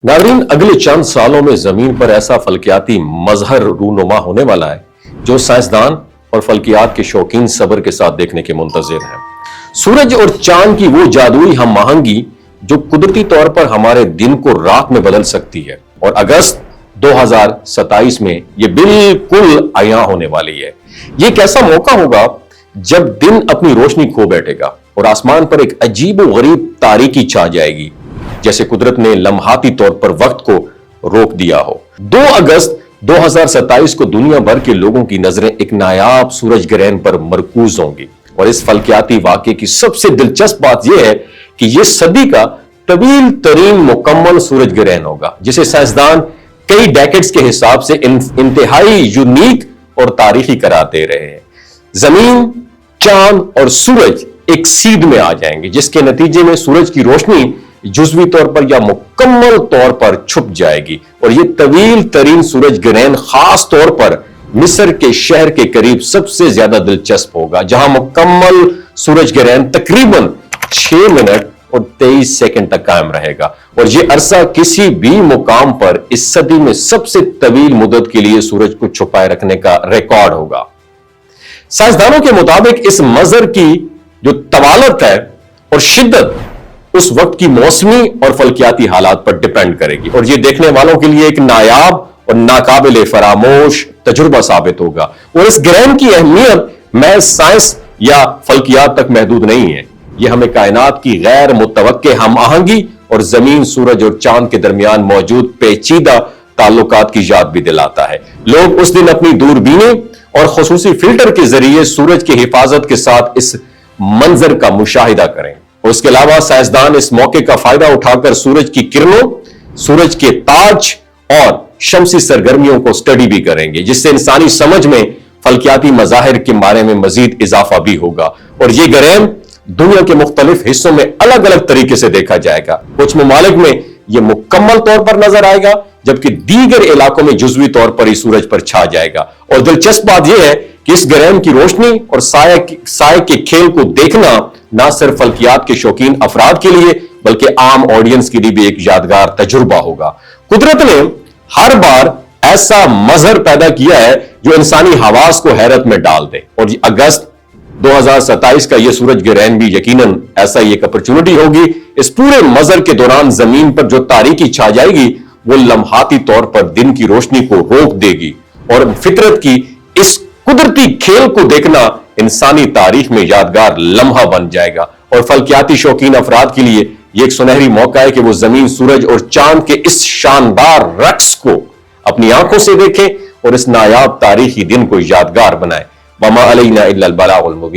नाज़रीन, अगले चंद सालों में जमीन पर ऐसा फल्कियाती मजहर रूनुमा होने वाला है जो साइंसदान और फल्कियात के शौकीन सब्र के साथ देखने के मुंतजिर हैं। सूरज और चांद की वो जादुई हम आहंगी जो कुदरती तौर पर हमारे दिन को रात में बदल सकती है, और अगस्त 2027 में ये बिल्कुल आया होने वाली है। ये एक ऐसा मौका होगा जब दिन अपनी रोशनी खो बैठेगा और आसमान पर एक अजीब व गरीब तारीकी छा जाएगी, जैसे कुदरत ने लम्हाती तौर पर वक्त को रोक दिया हो। 2 अगस्त 2027 को दुनिया भर के लोगों की नजरें एक नायाब सूरज ग्रहण पर मरकूज होंगी, और इस फल्कियाती वाक़े की सबसे दिलचस्प बात यह है कि यह सदी का तवील तरीन मुकम्मल सूरज ग्रहण होगा, जिसे साइंसदान कई डेकेड्स के हिसाब से इंतहाई यूनिक और तारीखी करार दे रहे हैं। जमीन, चांद और सूरज एक सीध में आ जाएंगे, जिसके नतीजे में सूरज की रोशनी जुज़वी तौर पर या मुकम्मल तौर पर छुप जाएगी, और यह तवील तरीन सूरज ग्रहण खास तौर पर मिस्र के शहर के करीब सबसे ज्यादा दिलचस्प होगा, जहां मुकम्मल सूरज ग्रहण तकरीबन 6 मिनट और 23 सेकंड तक कायम रहेगा, और यह अरसा किसी भी मुकाम पर इस सदी में सबसे तवील मुद्दत के लिए सूरज को छुपाए रखने का रिकॉर्ड होगा। साइंसदानों के मुताबिक इस मंजर की जो तवालत है और शिद्दत उस वक्त की मौसमी और फल्कियाती हालात पर डिपेंड करेगी, और यह देखने वालों के लिए एक नायाब और नाकाबिले फरामोश तजुर्बा साबित होगा। और इस ग्रहण की अहमियत महज साइंस या फल्कियात तक महदूद नहीं है, यह हमें कायनात की गैर मुतवक्के हम आहंगी और जमीन, सूरज और चांद के दरमियान मौजूद पेचीदा ताल्लुकात की याद भी दिलाता है। लोग उस दिन अपनी दूरबीनें और खुसूसी फिल्टर के जरिए सूरज की हिफाजत के साथ इस मंजर का मुशाहिदा करें। उसके अलावा साइंसदान इस मौके का फायदा उठाकर सूरज की किरणों, सूरज के ताज और शमसी सरगर्मियों को स्टडी भी करेंगे, जिससे इंसानी समझ में फल्कियाती मजाहिर के बारे में मजीद इजाफा भी होगा। और यह ग्रहण दुनिया के मुख्तलिफ हिस्सों में अलग अलग तरीके से देखा जाएगा। कुछ ममालिक में यह मुकम्मल तौर पर नजर आएगा, जबकि दीगर इलाकों में जुज़वी तौर पर ही सूरज पर छा जाएगा। और दिलचस्प बात यह है कि इस ग्रहण की रोशनी और साये के खेल को देखना न सिर्फ फल्कियात के शौकीन अफराद के लिए बल्कि आम ऑडियंस के लिए भी एक यादगार तजुर्बा होगा। कुदरत ने हर बार ऐसा मजहर पैदा किया है जो इंसानी हवास को हैरत में डाल दे, और अगस्त 2027 का यह सूरज ग्रहण भी यकीनन ऐसा ही एक अपॉर्चुनिटी होगी। इस पूरे मजहर के दौरान जमीन पर जो तारीकी छा जाएगी वो लम्हाती तौर पर दिन की रोशनी को रोक देगी, और फितरत की इस कुदरती खेल को देखना इंसानी तारीख में यादगार लम्हा बन जाएगा। और फल्कियाती शौकीन अफराद के लिए यह एक सुनहरी मौका है कि वो जमीन, सूरज और चांद के इस शानदार रक्स को अपनी आंखों से देखें और इस नायाब तारीखी दिन को यादगार बनाएं। वमा अलैना इल्लल बलागुल मुबीन।